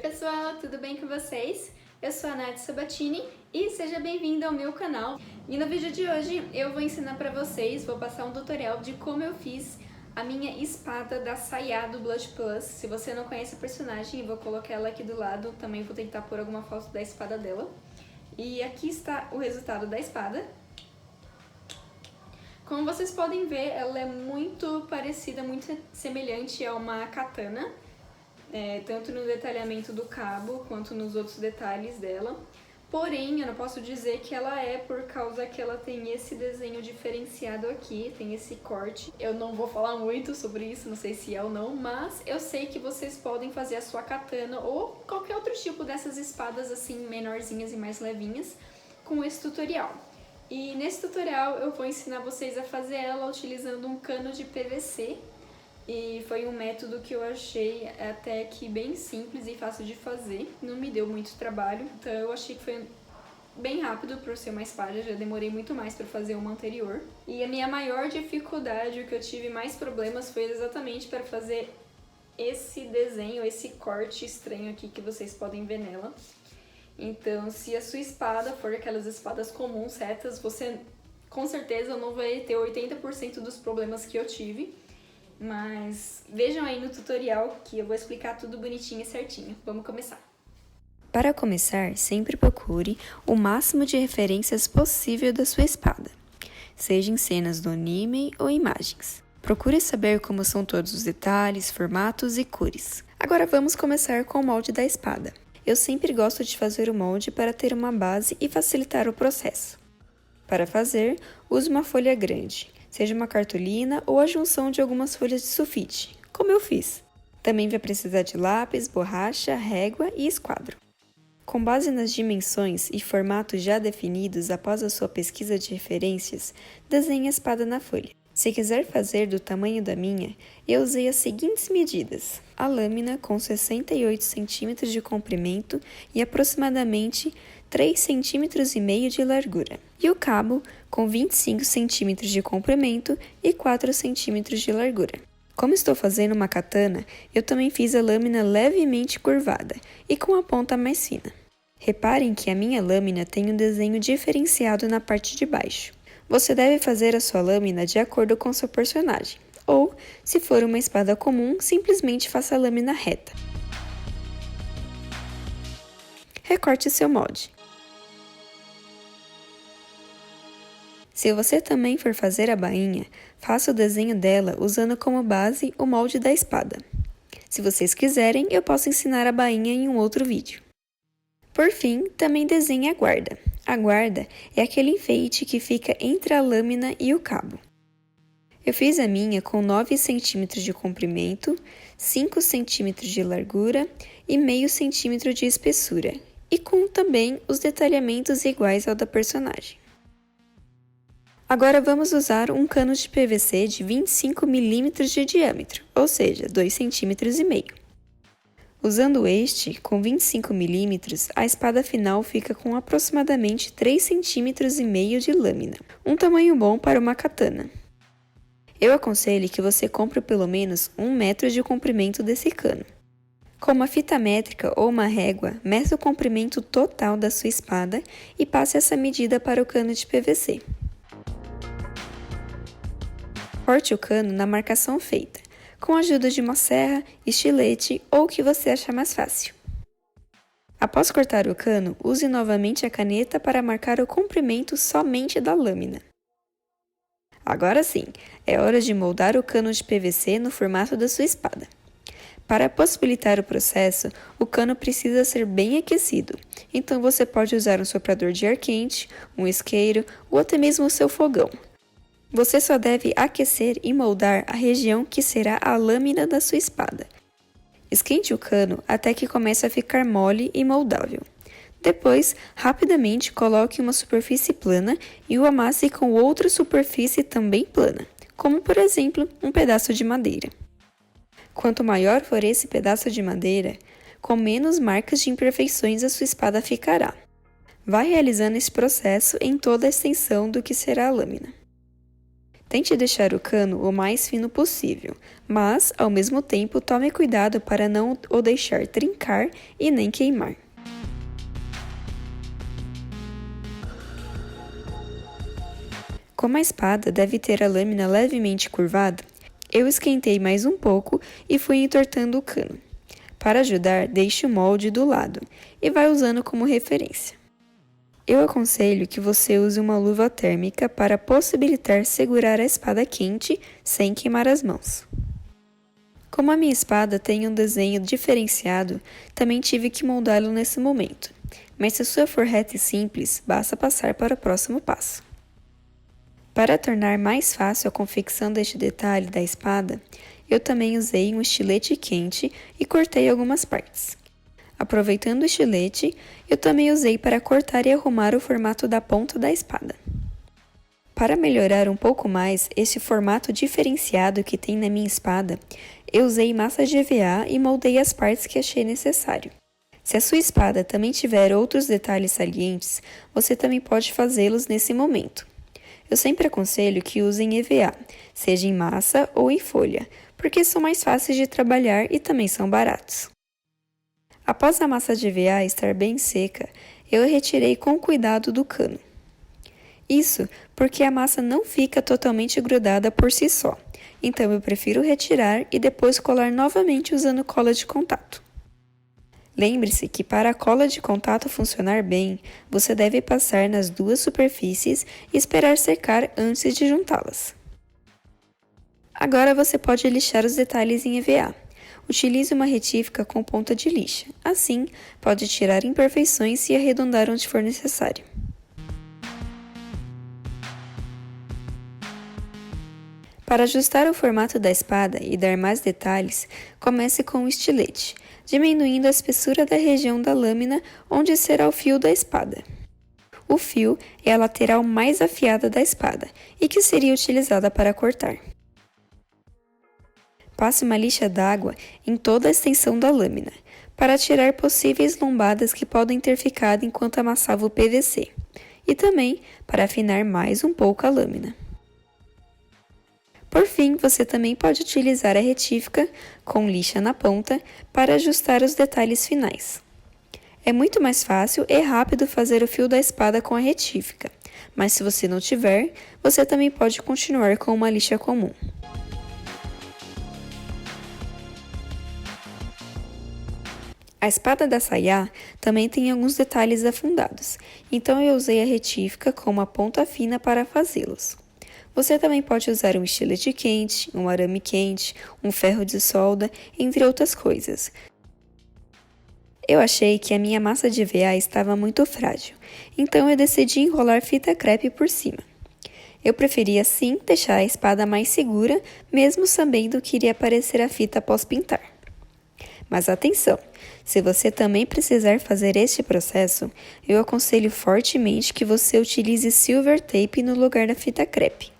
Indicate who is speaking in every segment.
Speaker 1: pessoal, tudo bem com vocês? Eu sou a Nath Sabatini e seja bem-vindo ao meu canal. E no vídeo de hoje eu vou ensinar pra vocês, vou passar um tutorial de como eu fiz a minha espada da Sayá do Blush Plus. Se você não conhece a personagem, eu vou colocar ela aqui do lado, também vou tentar pôr alguma foto da espada dela. E aqui está o resultado da espada. Como vocês podem ver, ela é muito parecida, muito semelhante a uma katana. Tanto no detalhamento do cabo, quanto nos outros detalhes dela. Porém, eu não posso dizer que ela é por causa que ela tem esse desenho diferenciado aqui, tem esse corte. Eu não vou falar muito sobre isso, não sei se é ou não, mas eu sei que vocês podem fazer a sua katana ou qualquer outro tipo dessas espadas assim, menorzinhas e mais levinhas, com esse tutorial. E nesse tutorial eu vou ensinar vocês a fazer ela utilizando um cano de PVC. E foi um método que eu achei até que bem simples e fácil de fazer. Não me deu muito trabalho, então eu achei que foi bem rápido por ser uma espada, já demorei muito mais para fazer uma anterior. E a minha maior dificuldade, o que eu tive mais problemas, foi exatamente para fazer esse desenho, esse corte estranho aqui que vocês podem ver nela. Então, se a sua espada for aquelas espadas comuns, retas, você com certeza não vai ter 80% dos problemas que eu tive. Mas vejam aí no tutorial que eu vou explicar tudo bonitinho e certinho. Vamos começar.
Speaker 2: Para começar, sempre procure o máximo de referências possível da sua espada, seja em cenas do anime ou imagens. Procure saber como são todos os detalhes, formatos e cores. Agora vamos começar com o molde da espada. Eu sempre gosto de fazer o molde para ter uma base e facilitar o processo. Para fazer, use uma folha grande, seja uma cartolina ou a junção de algumas folhas de sulfite, como eu fiz. Também vai precisar de lápis, borracha, régua e esquadro. Com base nas dimensões e formatos já definidos após a sua pesquisa de referências, desenhe a espada na folha. Se quiser fazer do tamanho da minha, eu usei as seguintes medidas. A lâmina com 68 cm de comprimento e aproximadamente 3,5 cm de largura. E o cabo com 25 cm de comprimento e 4 cm de largura. Como estou fazendo uma katana, eu também fiz a lâmina levemente curvada e com a ponta mais fina. Reparem que a minha lâmina tem um desenho diferenciado na parte de baixo. Você deve fazer a sua lâmina de acordo com seu personagem, ou, se for uma espada comum, simplesmente faça a lâmina reta. Recorte seu molde. Se você também for fazer a bainha, faça o desenho dela usando como base o molde da espada. Se vocês quiserem, eu posso ensinar a bainha em um outro vídeo. Por fim, também desenhe a guarda. A guarda é aquele enfeite que fica entre a lâmina e o cabo. Eu fiz a minha com 9 cm de comprimento, 5 cm de largura e meio centímetro de espessura, e com também os detalhamentos iguais ao da personagem. Agora vamos usar um cano de PVC de 25 mm de diâmetro, ou seja, 2,5 cm. Usando este, com 25 mm, a espada final fica com aproximadamente 3,5 cm de lâmina, um tamanho bom para uma katana. Eu aconselho que você compre pelo menos 1 metro de comprimento desse cano. Com uma fita métrica ou uma régua, meça o comprimento total da sua espada e passe essa medida para o cano de PVC. Corte o cano na marcação feita, com a ajuda de uma serra, estilete ou o que você achar mais fácil. Após cortar o cano, use novamente a caneta para marcar o comprimento somente da lâmina. Agora sim, é hora de moldar o cano de PVC no formato da sua espada. Para possibilitar o processo, o cano precisa ser bem aquecido, então você pode usar um soprador de ar quente, um isqueiro ou até mesmo o seu fogão. Você só deve aquecer e moldar a região que será a lâmina da sua espada. Esquente o cano até que comece a ficar mole e moldável. Depois, rapidamente coloque uma superfície plana e o amasse com outra superfície também plana, como por exemplo um pedaço de madeira. Quanto maior for esse pedaço de madeira, com menos marcas de imperfeições a sua espada ficará. Vá realizando esse processo em toda a extensão do que será a lâmina. Tente deixar o cano o mais fino possível, mas, ao mesmo tempo, tome cuidado para não o deixar trincar e nem queimar. Como a espada deve ter a lâmina levemente curvada, eu esquentei mais um pouco e fui entortando o cano. Para ajudar, deixe o molde do lado e vai usando como referência. Eu aconselho que você use uma luva térmica para possibilitar segurar a espada quente sem queimar as mãos. Como a minha espada tem um desenho diferenciado, também tive que moldá-lo nesse momento, mas se a sua for reta e simples, basta passar para o próximo passo. Para tornar mais fácil a confecção deste detalhe da espada, eu também usei um estilete quente e cortei algumas partes. Aproveitando o estilete, eu também usei para cortar e arrumar o formato da ponta da espada. Para melhorar um pouco mais esse formato diferenciado que tem na minha espada, eu usei massa de EVA e moldei as partes que achei necessário. Se a sua espada também tiver outros detalhes salientes, você também pode fazê-los nesse momento. Eu sempre aconselho que usem EVA, seja em massa ou em folha, porque são mais fáceis de trabalhar e também são baratos. Após a massa de EVA estar bem seca, eu a retirei com cuidado do cano. Isso porque a massa não fica totalmente grudada por si só, então eu prefiro retirar e depois colar novamente usando cola de contato. Lembre-se que para a cola de contato funcionar bem, você deve passar nas duas superfícies e esperar secar antes de juntá-las. Agora você pode lixar os detalhes em EVA. Utilize uma retífica com ponta de lixa, assim pode tirar imperfeições e arredondar onde for necessário. Para ajustar o formato da espada e dar mais detalhes, comece com o estilete, diminuindo a espessura da região da lâmina onde será o fio da espada. O fio é a lateral mais afiada da espada e que seria utilizada para cortar. Passe uma lixa d'água em toda a extensão da lâmina, para tirar possíveis lombadas que podem ter ficado enquanto amassava o PVC, e também para afinar mais um pouco a lâmina. Por fim, você também pode utilizar a retífica, com lixa na ponta, para ajustar os detalhes finais. É muito mais fácil e rápido fazer o fio da espada com a retífica, mas se você não tiver, você também pode continuar com uma lixa comum. A espada da Sayá também tem alguns detalhes afundados, então eu usei a retífica com uma ponta fina para fazê-los. Você também pode usar um estilete quente, um arame quente, um ferro de solda, entre outras coisas. Eu achei que a minha massa de EVA estava muito frágil, então eu decidi enrolar fita crepe por cima. Eu preferi assim deixar a espada mais segura, mesmo sabendo que iria aparecer a fita após pintar. Mas atenção! Se você também precisar fazer este processo, eu aconselho fortemente que você utilize silver tape no lugar da fita crepe.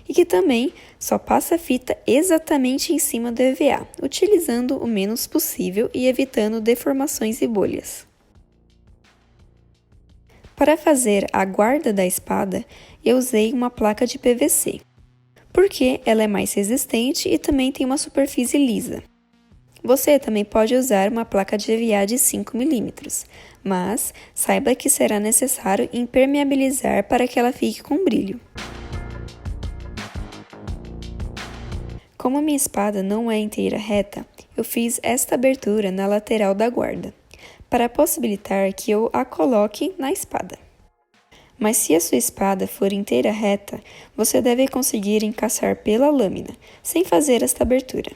Speaker 2: E que também só passa a fita exatamente em cima do EVA, utilizando o menos possível e evitando deformações e bolhas. Para fazer a guarda da espada, eu usei uma placa de PVC, porque ela é mais resistente e também tem uma superfície lisa. Você também pode usar uma placa de EVA de 5 mm, mas saiba que será necessário impermeabilizar para que ela fique com brilho. Como minha espada não é inteira reta, eu fiz esta abertura na lateral da guarda, para possibilitar que eu a coloque na espada. Mas se a sua espada for inteira reta, você deve conseguir encaixar pela lâmina, sem fazer esta abertura.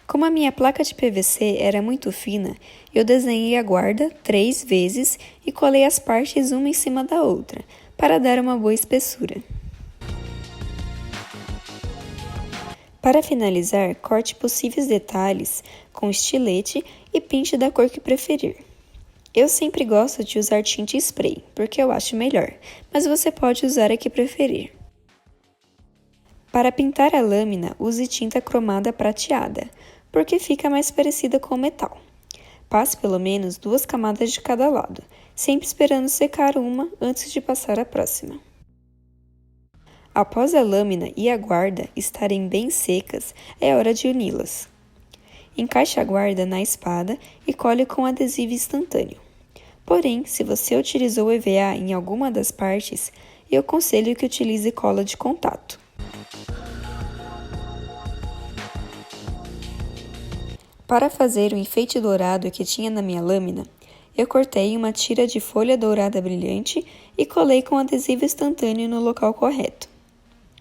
Speaker 2: Como a minha placa de PVC era muito fina, eu desenhei a guarda 3 vezes e colei as partes uma em cima da outra, para dar uma boa espessura. Para finalizar, corte possíveis detalhes com estilete e pinte da cor que preferir. Eu sempre gosto de usar tinta spray, porque eu acho melhor, mas você pode usar a que preferir. Para pintar a lâmina, use tinta cromada prateada, porque fica mais parecida com o metal. Passe pelo menos 2 camadas de cada lado, sempre esperando secar uma antes de passar a próxima. Após a lâmina e a guarda estarem bem secas, é hora de uni-las. Encaixe a guarda na espada e cole com adesivo instantâneo. Porém, se você utilizou EVA em alguma das partes, eu aconselho que utilize cola de contato. Para fazer o enfeite dourado que tinha na minha lâmina, eu cortei uma tira de folha dourada brilhante e colei com adesivo instantâneo no local correto.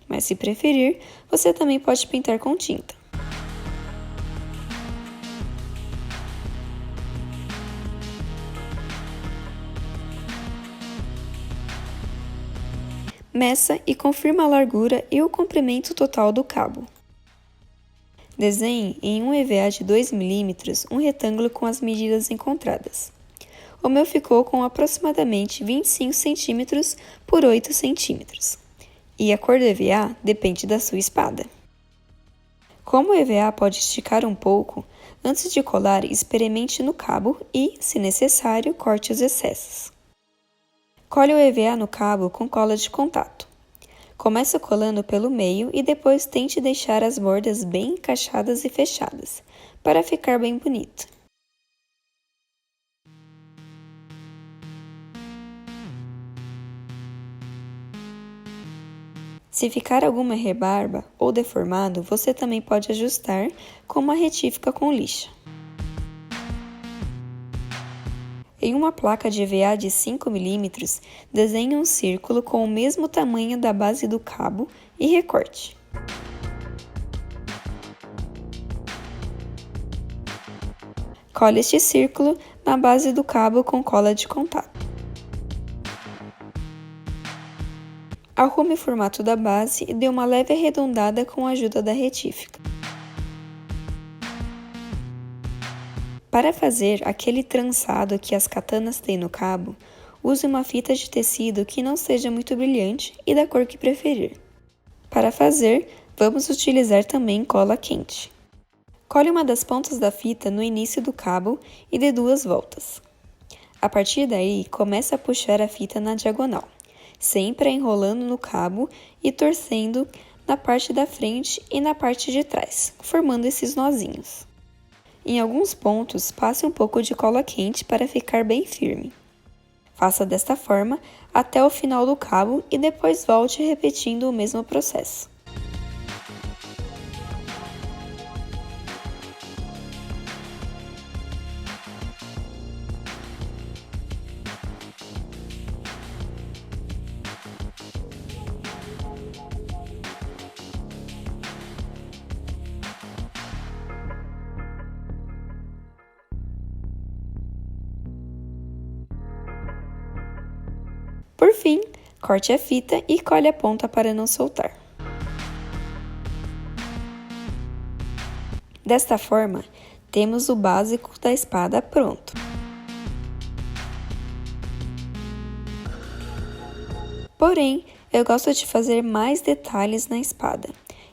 Speaker 2: Mas se preferir, você também pode pintar com tinta. Meça e confirma a largura e o comprimento total do cabo. Desenhe em um EVA de 2 mm um retângulo com as medidas encontradas. O meu ficou com aproximadamente 25 cm por 8 cm. E a cor do EVA depende da sua espada. Como o EVA pode esticar um pouco, antes de colar, experimente no cabo e, se necessário, corte os excessos. Cole o EVA no cabo com cola de contato. Comece colando pelo meio e depois tente deixar as bordas bem encaixadas e fechadas, para ficar bem bonito. Se ficar alguma rebarba ou deformado, você também pode ajustar com uma retífica com lixa. Em uma placa de EVA de 5 mm, desenhe um círculo com o mesmo tamanho da base do cabo e recorte. Cole este círculo na base do cabo com cola de contato. Arrume o formato da base e dê uma leve arredondada com a ajuda da retífica. Para fazer aquele trançado que as katanas têm no cabo, use uma fita de tecido que não seja muito brilhante e da cor que preferir. Para fazer, vamos utilizar também cola quente. Cole uma das pontas da fita no início do cabo e dê 2 voltas. A partir daí, comece a puxar a fita na diagonal, sempre enrolando no cabo e torcendo na parte da frente e na parte de trás, formando esses nozinhos. Em alguns pontos, passe um pouco de cola quente para ficar bem firme. Faça desta forma até o final do cabo e depois volte repetindo o mesmo processo. Por fim, corte a fita e cole a ponta para não soltar. Desta forma, temos o básico da espada pronto. Porém, eu gosto de fazer mais detalhes na espada.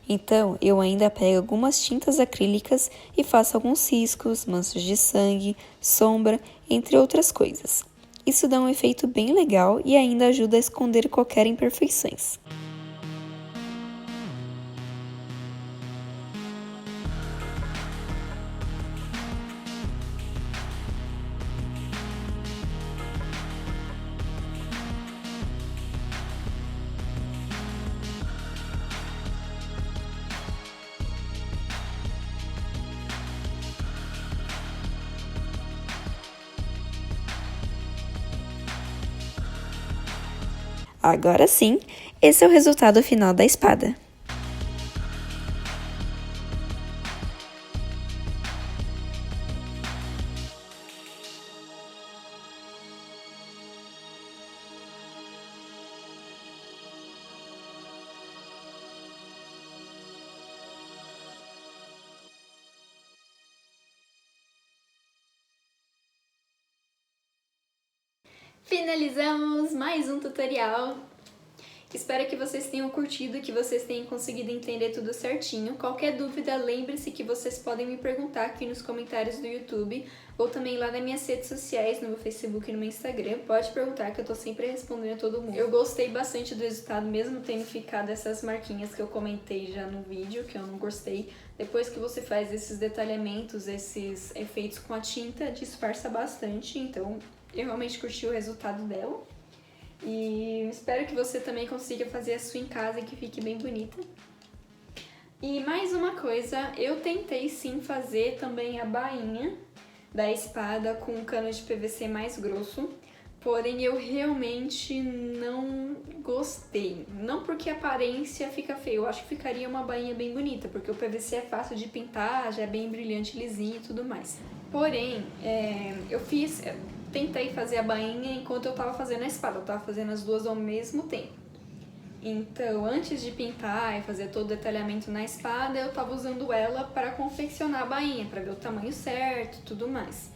Speaker 2: Então, eu ainda pego algumas tintas acrílicas e faço alguns riscos, manchas de sangue, sombra, entre outras coisas. Isso dá um efeito bem legal e ainda ajuda a esconder qualquer imperfeições. Agora sim, esse é o resultado final da espada.
Speaker 1: Finalizamos mais um tutorial. Espero que vocês tenham curtido, que vocês tenham conseguido entender tudo certinho. Qualquer dúvida, lembre-se que vocês podem me perguntar aqui nos comentários do YouTube ou também lá nas minhas redes sociais, no meu Facebook e no meu Instagram. Pode perguntar que eu tô sempre respondendo a todo mundo. Eu gostei bastante do resultado, mesmo tendo ficado essas marquinhas que eu comentei já no vídeo, que eu não gostei. Depois que você faz esses detalhamentos, esses efeitos com a tinta, disfarça bastante, então eu realmente curti o resultado dela. E espero que você também consiga fazer a sua em casa e que fique bem bonita. E mais uma coisa, eu tentei sim fazer também a bainha da espada com um cano de PVC mais grosso, porém eu realmente não gostei. Não porque a aparência fica feia, eu acho que ficaria uma bainha bem bonita, porque o PVC é fácil de pintar, já é bem brilhante, lisinho e tudo mais. Porém, tentei fazer a bainha enquanto eu tava fazendo a espada, eu tava fazendo as duas ao mesmo tempo. Então, antes de pintar e fazer todo o detalhamento na espada, eu tava usando ela para confeccionar a bainha, para ver o tamanho certo e tudo mais.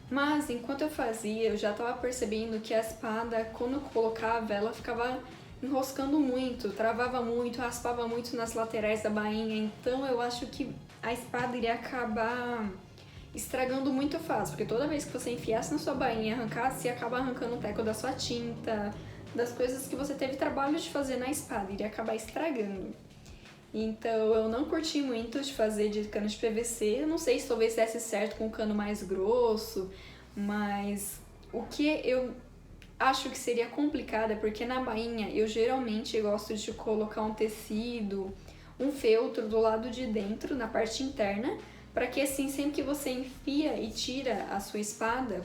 Speaker 1: Mas, enquanto eu fazia, eu já tava percebendo que a espada, quando eu colocava, ela ficava enroscando muito, travava muito, raspava muito nas laterais da bainha, então eu acho que a espada iria acabar estragando muito fácil, porque toda vez que você enfiasse na sua bainha e arrancasse, você acaba arrancando o teco da sua tinta, das coisas que você teve trabalho de fazer na espada, iria acabar estragando. Então eu não curti muito de fazer de cano de PVC, eu não sei se talvez desse certo com um cano mais grosso, mas o que eu acho que seria complicado é porque na bainha eu geralmente gosto de colocar um tecido, um feltro do lado de dentro, na parte interna, para que assim, sempre que você enfia e tira a sua espada,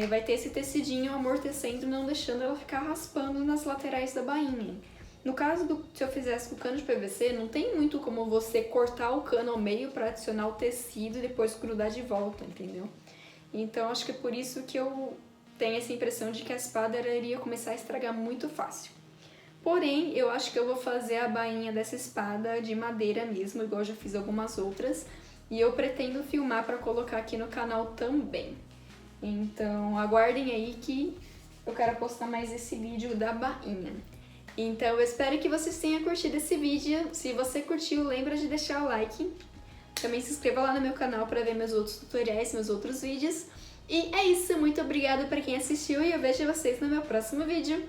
Speaker 1: vai ter esse tecidinho amortecendo, não deixando ela ficar raspando nas laterais da bainha. No caso se eu fizesse com cano de PVC, não tem muito como você cortar o cano ao meio para adicionar o tecido e depois grudar de volta, entendeu? Então acho que é por isso que eu tenho essa impressão de que a espada iria começar a estragar muito fácil. Porém, eu acho que eu vou fazer a bainha dessa espada de madeira mesmo, igual eu já fiz algumas outras, e eu pretendo filmar para colocar aqui no canal também. Então, aguardem aí que eu quero postar mais esse vídeo da bainha. Então, eu espero que vocês tenham curtido esse vídeo. Se você curtiu, lembra de deixar o like. Também se inscreva lá no meu canal para ver meus outros tutoriais, meus outros vídeos. E é isso, muito obrigada para quem assistiu e eu vejo vocês no meu próximo vídeo.